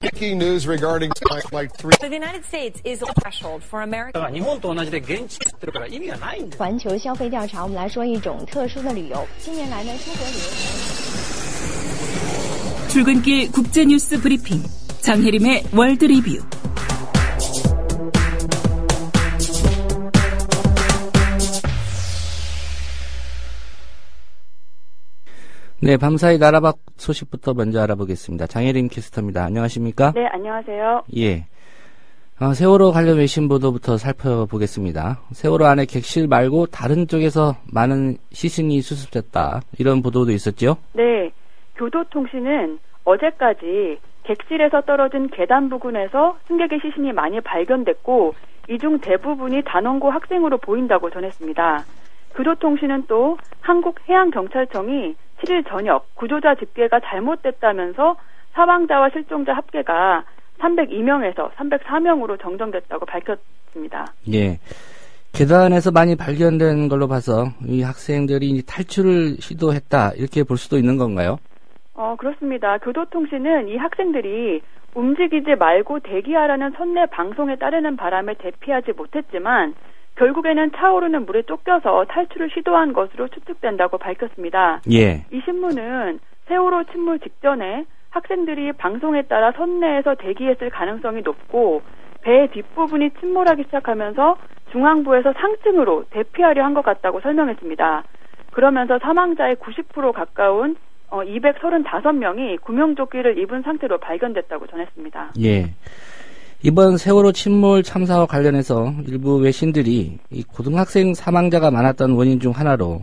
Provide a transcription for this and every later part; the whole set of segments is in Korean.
Breaking news regarding Flight 3. The United States is a threshold for America. 日本と同じで現地ってるから意味がないんです。环球消费调查，我们来说一种特殊的旅游。近年来呢，出国旅游。 출근길 국제뉴스 브리핑 장혜림의 월드 리뷰. 네, 밤사이 나라밖 소식부터 먼저 알아보겠습니다. 장혜림 캐스터입니다. 안녕하십니까? 네, 안녕하세요. 예. 세월호 관련 외신 보도부터 살펴보겠습니다. 세월호 안에 객실 말고 다른 쪽에서 많은 시신이 수습됐다. 이런 보도도 있었죠? 네, 교도통신은 어제까지 객실에서 떨어진 계단 부근에서 승객의 시신이 많이 발견됐고 이 중 대부분이 단원고 학생으로 보인다고 전했습니다. 교도통신은 또 한국해양경찰청이 7일 저녁 구조자 집계가 잘못됐다면서 사망자와 실종자 합계가 302명에서 304명으로 정정됐다고 밝혔습니다. 예. 계단에서 많이 발견된 걸로 봐서 이 학생들이 탈출을 시도했다 이렇게 볼 수도 있는 건가요? 그렇습니다. 교도통신은 이 학생들이 움직이지 말고 대기하라는 선내 방송에 따르는 바람에 대피하지 못했지만 결국에는 차오르는 물에 쫓겨서 탈출을 시도한 것으로 추측된다고 밝혔습니다. 예. 이 신문은 세월호 침몰 직전에 학생들이 방송에 따라 선내에서 대기했을 가능성이 높고 배 뒷부분이 침몰하기 시작하면서 중앙부에서 상층으로 대피하려 한 것 같다고 설명했습니다. 그러면서 사망자의 90% 가까운 235명이 구명조끼를 입은 상태로 발견됐다고 전했습니다. 예. 이번 세월호 침몰 참사와 관련해서 일부 외신들이 이 고등학생 사망자가 많았던 원인 중 하나로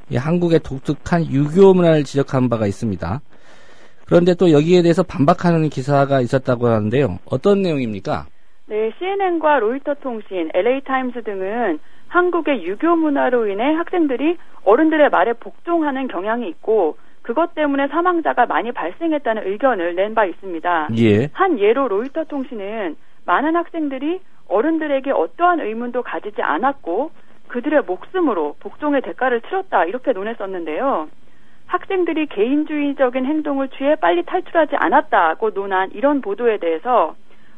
이 한국의 독특한 유교 문화를 지적한 바가 있습니다. 그런데 또 여기에 대해서 반박하는 기사가 있었다고 하는데요. 어떤 내용입니까? 네, CNN과 로이터 통신, LA타임스 등은 한국의 유교 문화로 인해 학생들이 어른들의 말에 복종하는 경향이 있고 그것 때문에 사망자가 많이 발생했다는 의견을 낸 바 있습니다. 예. 한 예로 로이터 통신은 많은 학생들이 어른들에게 어떠한 의문도 가지지 않았고 그들의 목숨으로 복종의 대가를 치렀다 이렇게 논했었는데요. 학생들이 개인주의적인 행동을 취해 빨리 탈출하지 않았다고 논한 이런 보도에 대해서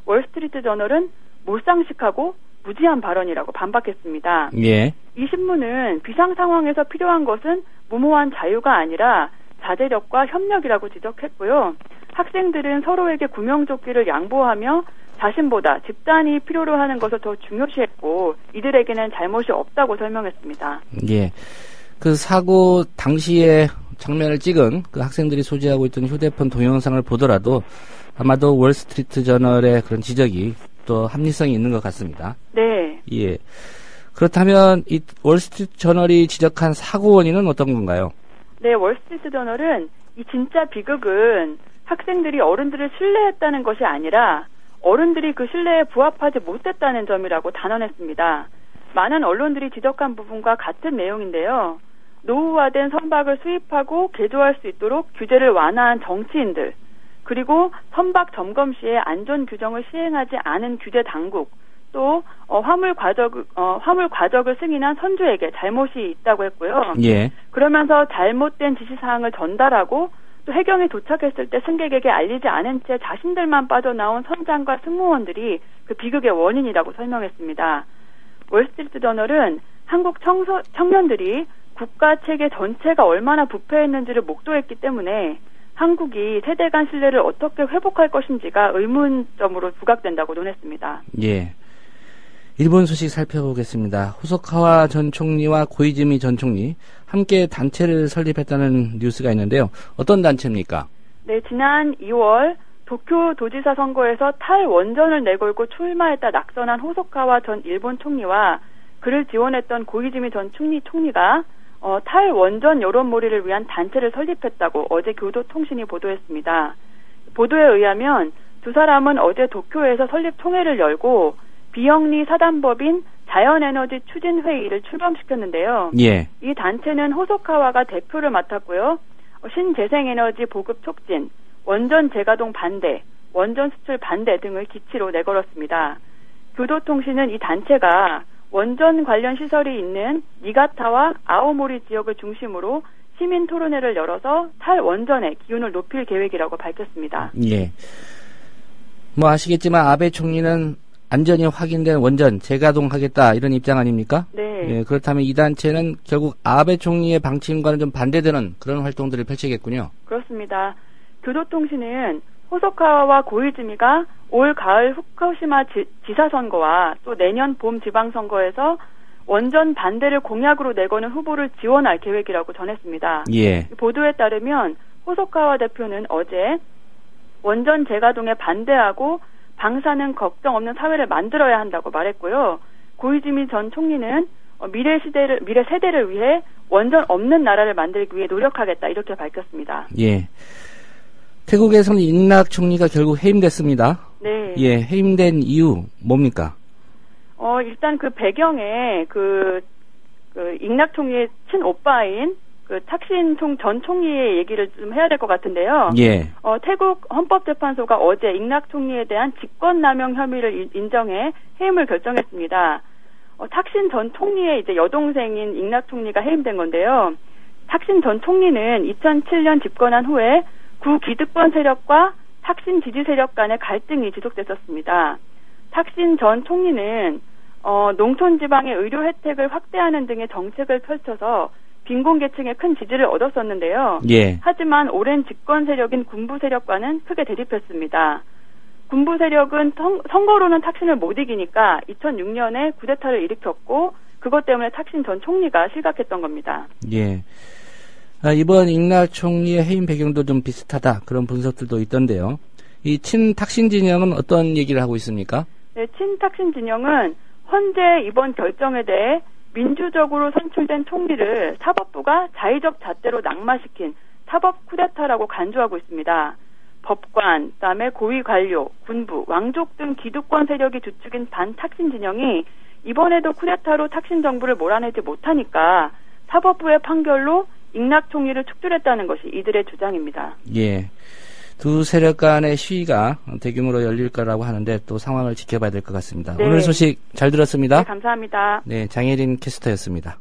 월스트리트 저널은 몰상식하고 무지한 발언이라고 반박했습니다. 예. 이 신문은 비상 상황에서 필요한 것은 무모한 자유가 아니라 자제력과 협력이라고 지적했고요. 학생들은 서로에게 구명조끼를 양보하며 자신보다 집단이 필요로 하는 것을 더 중요시했고 이들에게는 잘못이 없다고 설명했습니다. 예. 그 사고 당시에 장면을 찍은 그 학생들이 소지하고 있던 휴대폰 동영상을 보더라도 아마도 월스트리트 저널의 그런 지적이 또 합리성이 있는 것 같습니다. 네. 예. 그렇다면 이 월스트리트 저널이 지적한 사고 원인은 어떤 건가요? 네, 월스트리트 저널은 이 진짜 비극은 학생들이 어른들을 신뢰했다는 것이 아니라 어른들이 그 신뢰에 부합하지 못했다는 점이라고 단언했습니다. 많은 언론들이 지적한 부분과 같은 내용인데요. 노후화된 선박을 수입하고 개조할 수 있도록 규제를 완화한 정치인들, 그리고 선박 점검 시에 안전 규정을 시행하지 않은 규제 당국, 또 화물 과적을 승인한 선주에게 잘못이 있다고 했고요. 예. 그러면서 잘못된 지시사항을 전달하고 또 해경에 도착했을 때 승객에게 알리지 않은 채 자신들만 빠져나온 선장과 승무원들이 그 비극의 원인이라고 설명했습니다. 월스트리트 저널은 한국 청년들이 국가 체계 전체가 얼마나 부패했는지를 목도했기 때문에 한국이 세대 간 신뢰를 어떻게 회복할 것인지가 의문점으로 부각된다고 논했습니다. 예. 일본 소식 살펴보겠습니다. 호소카와 전 총리와 고이즈미 전 총리 함께 단체를 설립했다는 뉴스가 있는데요. 어떤 단체입니까? 네, 지난 2월 도쿄 도지사 선거에서 탈원전을 내걸고 출마했다 낙선한 호소카와 전 일본 총리와 그를 지원했던 고이즈미 전 총리가 탈원전 여론몰이를 위한 단체를 설립했다고 어제 교도통신이 보도했습니다. 보도에 의하면 두 사람은 어제 도쿄에서 설립 총회를 열고 비영리 사단법인 자연에너지 추진회의를 출범시켰는데요. 예. 이 단체는 호소카와가 대표를 맡았고요. 신재생에너지 보급 촉진, 원전 재가동 반대, 원전 수출 반대 등을 기치로 내걸었습니다. 교도통신은 이 단체가 원전 관련 시설이 있는 니가타와 아오모리 지역을 중심으로 시민 토론회를 열어서 탈원전의 기운을 높일 계획이라고 밝혔습니다. 예. 뭐 아시겠지만 아베 총리는 안전이 확인된 원전 재가동하겠다 이런 입장 아닙니까? 네. 예, 그렇다면 이 단체는 결국 아베 총리의 방침과는 좀 반대되는 그런 활동들을 펼치겠군요. 그렇습니다. 교도통신은 호소카와와 고이즈미가 올 가을 후쿠시마 지사 선거와 또 내년 봄 지방선거에서 원전 반대를 공약으로 내거는 후보를 지원할 계획이라고 전했습니다. 예. 보도에 따르면 호소카와 대표는 어제 원전 재가동에 반대하고 방사능 걱정 없는 사회를 만들어야 한다고 말했고요. 고이즈미 전 총리는 미래 세대를 위해 원전 없는 나라를 만들기 위해 노력하겠다 이렇게 밝혔습니다. 예. 태국에서는 잉락 총리가 결국 해임됐습니다. 네. 예, 해임된 이유 뭡니까? 일단 그 배경에 잉락 총리의 친오빠인 탁신 전 총리의 얘기를 좀 해야 될 것 같은데요. 예. 태국 헌법재판소가 어제 잉락 총리에 대한 직권남용 혐의를 인정해 해임을 결정했습니다. 탁신 전 총리의 이제 여동생인 잉락 총리가 해임된 건데요. 탁신 전 총리는 2007년 집권한 후에 구 기득권 세력과 탁신 지지 세력 간의 갈등이 지속됐었습니다. 탁신 전 총리는 농촌 지방의 의료 혜택을 확대하는 등의 정책을 펼쳐서 빈곤계층의 큰 지지를 얻었었는데요. 예. 하지만 오랜 집권 세력인 군부 세력과는 크게 대립했습니다. 군부 세력은 선거로는 탁신을 못 이기니까 2006년에 쿠데타를 일으켰고 그것 때문에 탁신 전 총리가 실각했던 겁니다. 예. 이번 잉락 총리의 해임 배경도 좀 비슷하다 그런 분석들도 있던데요. 이 친탁신 진영은 어떤 얘기를 하고 있습니까? 네, 친탁신 진영은 헌재 이번 결정에 대해 민주적으로 선출된 총리를 사법부가 자의적 잣대로 낙마시킨 사법 쿠데타라고 간주하고 있습니다. 법관, 그다음에 고위 관료, 군부, 왕족 등 기득권 세력이 주축인 반탁신 진영이 이번에도 쿠데타로 탁신 정부를 몰아내지 못하니까 사법부의 판결로 잉락 총리를 축출했다는 것이 이들의 주장입니다. 예. 두 세력 간의 시위가 대규모로 열릴 거라고 하는데 또 상황을 지켜봐야 될 것 같습니다. 네. 오늘 소식 잘 들었습니다. 네, 감사합니다. 네, 장혜린 캐스터였습니다.